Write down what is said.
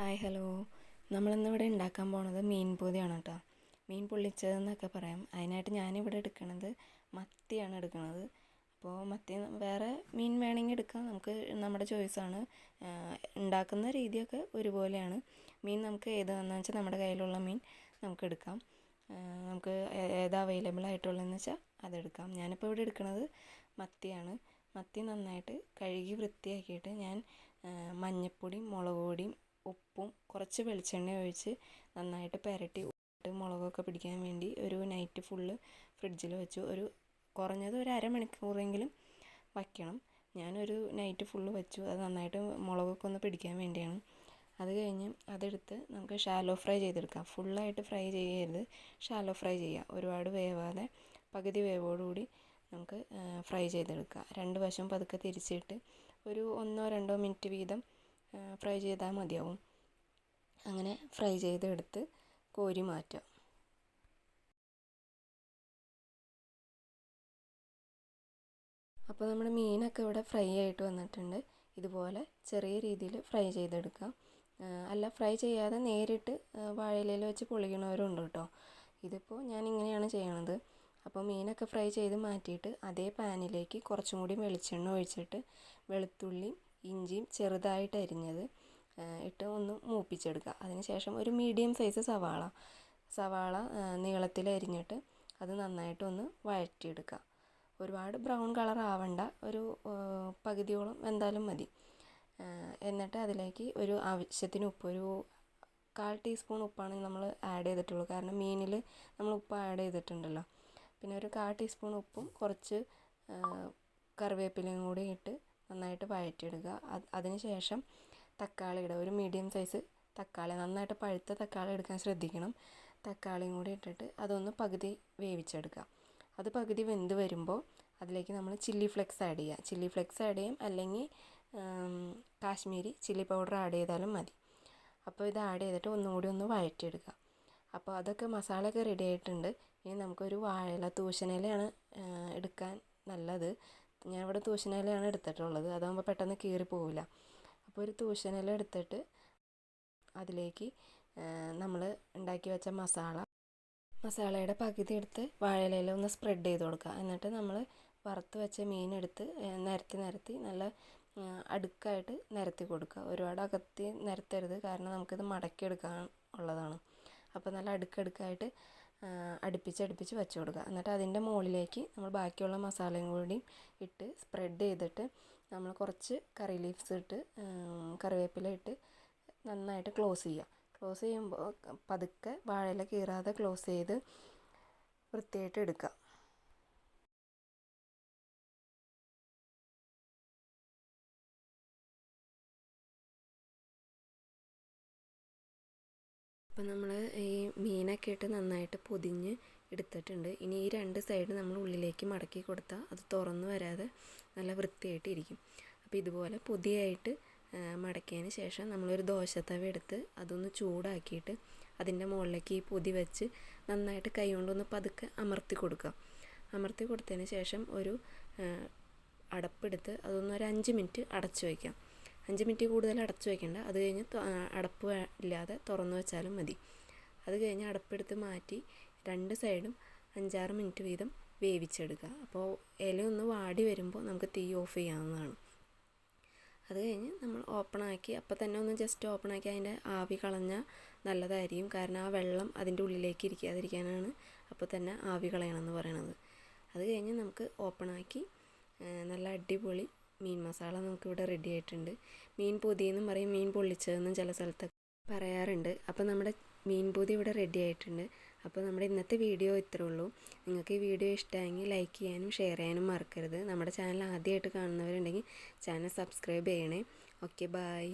Hi hello. നമ്മളിന്നിവിടെ ഉണ്ടാക്കാൻ പോണത് മീൻ പൊതിയാണ് കേട്ടോ. മീൻ പൊള്ളിച്ചതെന്നൊക്കെ പറയാം. അതിനായിട്ട് ഞാനിവിടെ എടുക്കണത് മത്തിയാണ് എടുക്കുന്നത്. അപ്പോൾ മത്തി വേറെ മീൻ വേണമെങ്കിൽ എടുക്കാം, നമുക്ക് നമ്മുടെ ചോയ്സാണ്. ഉണ്ടാക്കുന്ന രീതിയൊക്കെ ഒരുപോലെയാണ്. മീൻ നമുക്ക് ഏതാണെന്ന് വെച്ചാൽ നമ്മുടെ കയ്യിലുള്ള മീൻ നമുക്ക് എടുക്കാം. നമുക്ക് ഏതാ അവൈലബിൾ ആയിട്ടുള്ളതെന്ന് വെച്ചാൽ അതെടുക്കാം. ഞാനിപ്പോൾ ഇവിടെ എടുക്കുന്നത് മത്തിയാണ്. മത്തി നന്നായിട്ട് കഴുകി വൃത്തിയാക്കിയിട്ട് ഞാൻ മഞ്ഞൾപ്പൊടിയും മുളക് പൊടിയും ഉപ്പും കുറച്ച് വെളിച്ചെണ്ണ ഒഴിച്ച് നന്നായിട്ട് പുരട്ടി മുളകൊക്കെ പിടിക്കാൻ വേണ്ടി ഒരു നൈറ്റ് ഫുള്ള് ഫ്രിഡ്ജിൽ വെച്ചു. കുറഞ്ഞത് ഒരു അരമണിക്കൂറെങ്കിലും വയ്ക്കണം. ഞാനൊരു നൈറ്റ് ഫുള്ള് വെച്ചു. അത് നന്നായിട്ട് മുളകൊക്കെ ഒന്ന് പിടിക്കാൻ വേണ്ടിയാണ്. അത് കഴിഞ്ഞ് അതെടുത്ത് നമുക്ക് ഷാലോ ഫ്രൈ ചെയ്തെടുക്കാം. ഫുള്ളായിട്ട് ഫ്രൈ ചെയ്യരുത്, ഷാലോ ഫ്രൈ ചെയ്യുക. ഒരുപാട് വേവാതെ പകുതി വേവോടുകൂടി നമുക്ക് ഫ്രൈ ചെയ്തെടുക്കുക. രണ്ട് വശം പതുക്കെ തിരിച്ചിട്ട് ഒരു 1-2 മിനിറ്റ് വീതം ഫ്രൈ ചെയ്താൽ മതിയാവും. അങ്ങനെ ഫ്രൈ ചെയ്തെടുത്ത് കോരി മാറ്റുക. അപ്പോൾ നമ്മുടെ മീനൊക്കെ ഇവിടെ ഫ്രൈ ആയിട്ട് വന്നിട്ടുണ്ട്. ഇതുപോലെ ചെറിയ രീതിയിൽ ഫ്രൈ ചെയ്തെടുക്കാം. അല്ല, ഫ്രൈ ചെയ്യാതെ നേരിട്ട് വാഴയിലയിൽ വെച്ച് പൊള്ളിക്കണവരുണ്ട് കേട്ടോ. ഇതിപ്പോൾ ഞാൻ ഇങ്ങനെയാണ് ചെയ്യണത്. അപ്പോൾ മീനൊക്കെ ഫ്രൈ ചെയ്ത് മാറ്റിയിട്ട് അതേ പാനിലേക്ക് കുറച്ചും കൂടി വെളിച്ചെണ്ണ ഒഴിച്ചിട്ട് വെളുത്തുള്ളിയും ഇഞ്ചിയും ചെറുതായിട്ട് അരിഞ്ഞത് ഇട്ട് ഒന്ന് മൂപ്പിച്ചെടുക്കുക. അതിനുശേഷം ഒരു മീഡിയം സൈസ് സവാള നീളത്തിൽ അരിഞ്ഞിട്ട് അത് നന്നായിട്ടൊന്ന് വഴറ്റിയെടുക്കുക. ഒരുപാട് ബ്രൗൺ കളർ ആവണ്ട, ഒരു പകുതിയോളം എന്തായാലും മതി. എന്നിട്ട് അതിലേക്ക് ഒരു ആവശ്യത്തിന് ഉപ്പ്, ഒരു 1/4 ടീസ്പൂൺ ഉപ്പാണ് നമ്മൾ ആഡ് ചെയ്തിട്ടുള്ളൂ. കാരണം മീനിൽ നമ്മൾ ഉപ്പ് ആഡ് ചെയ്തിട്ടുണ്ടല്ലോ. പിന്നെ ഒരു 1/4 ടീസ്പൂൺ ഉപ്പും കുറച്ച് കറിവേപ്പിലയും കൂടി ഇട്ട് നന്നായിട്ട് വഴറ്റിയെടുക്കുക. അതിന് ശേഷം തക്കാളിയുടെ ഒരു മീഡിയം സൈസ് തക്കാളി, നന്നായിട്ട് പഴുത്ത തക്കാളി എടുക്കാൻ ശ്രദ്ധിക്കണം. തക്കാളിയും കൂടി ഇട്ടിട്ട് അതൊന്ന് പകുതി വേവിച്ചെടുക്കുക. അത് പകുതി വെന്ത് വരുമ്പോൾ അതിലേക്ക് നമ്മൾ ചില്ലി ഫ്ലെക്സ് ആഡ് ചെയ്യുക. ചില്ലി ഫ്ലെക്സ് ആഡ് ചെയ്യും, അല്ലെങ്കിൽ കാശ്മീരി ചില്ലി പൗഡർ ആഡ് ചെയ്താലും മതി. അപ്പോൾ ഇത് ആഡ് ചെയ്തിട്ട് ഒന്നുകൂടി ഒന്ന് വഴറ്റിയെടുക്കുക. അപ്പോൾ അതൊക്കെ മസാലയൊക്കെ റെഡി ആയിട്ടുണ്ട്. ഇനി നമുക്കൊരു വാഴയില, തൂശനിലയാണ് എടുക്കാൻ നല്ലത്. ഞാൻ ഇവിടെ തൂശനിലയാണ് എടുത്തിട്ടുള്ളത്, അതാകുമ്പോൾ പെട്ടെന്ന് കീറി പോവില്ല. അപ്പോൾ ഒരു തൂശനില എടുത്തിട്ട് അതിലേക്ക് നമ്മൾ ഉണ്ടാക്കി വെച്ച മസാലയുടെ പകുതി എടുത്ത് വാഴയിലയിൽ ഒന്ന് സ്പ്രെഡ് ചെയ്ത് കൊടുക്കുക. എന്നിട്ട് നമ്മൾ വറുത്ത് വെച്ച മീനെടുത്ത് നിരത്തി നല്ല അടുക്കായിട്ട് നിരത്തി കൊടുക്കുക. ഒരുപാട് അകത്തി നിരത്തരുത്, കാരണം നമുക്കിത് മടക്കിയെടുക്കാൻ ഉള്ളതാണ്. അപ്പോൾ നല്ല അടുക്കടുക്കായിട്ട് അടുപ്പിച്ച് വെച്ച് കൊടുക്കുക. എന്നിട്ട് അതിൻ്റെ മുകളിലേക്ക് നമ്മൾ ബാക്കിയുള്ള മസാലയും കൂടി ഇട്ട് സ്പ്രെഡ് ചെയ്തിട്ട് നമ്മൾ കുറച്ച് കറി ലീവ്സ് ഇട്ട് കറിവേപ്പില ഇട്ട് നന്നായിട്ട് ക്ലോസ് ചെയ്യുക. ക്ലോസ് ചെയ്യുമ്പോൾ പതുക്കെ വാഴയില കീറാതെ ക്ലോസ് ചെയ്ത് വൃത്തിയായിട്ട് എടുക്കുക. അപ്പോൾ നമ്മൾ ഈ മീനൊക്കെ ഇട്ട് നന്നായിട്ട് പൊതിഞ്ഞ് എടുത്തിട്ടുണ്ട്. ഇനി ഈ 2 സൈഡ് നമ്മൾ ഉള്ളിലേക്ക് മടക്കി കൊടുത്താൽ അത് തുറന്നു വരാതെ നല്ല വൃത്തിയായിട്ടിരിക്കും. അപ്പോൾ ഇതുപോലെ പൊതിയായിട്ട് മടക്കിയതിന് ശേഷം നമ്മളൊരു ദോശത്തവ എടുത്ത് അതൊന്ന് ചൂടാക്കിയിട്ട് അതിൻ്റെ മുകളിലേക്ക് ഈ പൊതി വെച്ച് നന്നായിട്ട് കൈ കൊണ്ടൊന്ന് പതുക്കെ അമർത്തി കൊടുക്കുക. അമർത്തി കൊടുത്തതിന് ശേഷം ഒരു അടപ്പെടുത്ത് അതൊന്ന് ഒരു 5 മിനിറ്റ് അടച്ചു വയ്ക്കാം. 5 മിനിറ്റ് കൂടുതൽ അടച്ചു വയ്ക്കേണ്ട. അത് കഴിഞ്ഞ് അടപ്പ് ഇല്ലാതെ തുറന്നു വെച്ചാലും മതി. അത് കഴിഞ്ഞ് അടപ്പെടുത്ത് മാറ്റി 2 സൈഡും 5-6 മിനിറ്റ് വീതം വേവിച്ചെടുക്കുക. അപ്പോൾ ഇലയൊന്ന് വാടി വരുമ്പോൾ നമുക്ക് തീ ഓഫ് ചെയ്യാവുന്നതാണ്. അത് കഴിഞ്ഞ് നമ്മൾ ഓപ്പണാക്കി അപ്പോൾ തന്നെ ഒന്ന് ജസ്റ്റ് ഓപ്പണാക്കി അതിൻ്റെ ആവി കളഞ്ഞാൽ നല്ലതായിരിക്കും. കാരണം ആ വെള്ളം അതിൻ്റെ ഉള്ളിലേക്ക് ഇരിക്കാതിരിക്കാനാണ് അപ്പോൾ തന്നെ ആവി കളയണമെന്ന് പറയണത്. അത് കഴിഞ്ഞ് നമുക്ക് ഓപ്പണാക്കി നല്ല അടിപൊളി മീൻ മസാല നമുക്കിവിടെ റെഡി ആയിട്ടുണ്ട്. മീൻ പൊതിയെന്നും പറയും, മീൻ പൊള്ളിച്ചതെന്നും ചില സ്ഥലത്തൊക്കെ പറയാറുണ്ട്. അപ്പോൾ നമ്മുടെ മീൻ പൊതി ഇവിടെ റെഡി ആയിട്ടുണ്ട്. അപ്പോൾ നമ്മുടെ ഇന്നത്തെ വീഡിയോ ഇത്രേ ഉള്ളൂ. നിങ്ങൾക്ക് ഈ വീഡിയോ ഇഷ്ടമായെങ്കിൽ ലൈക്ക് ചെയ്യാനും ഷെയർ ചെയ്യാനും മറക്കരുത്. നമ്മുടെ ചാനൽ ആദ്യമായിട്ട് കാണുന്നവരുണ്ടെങ്കിൽ ചാനൽ സബ്സ്ക്രൈബ് ചെയ്യണേ. Okay, by.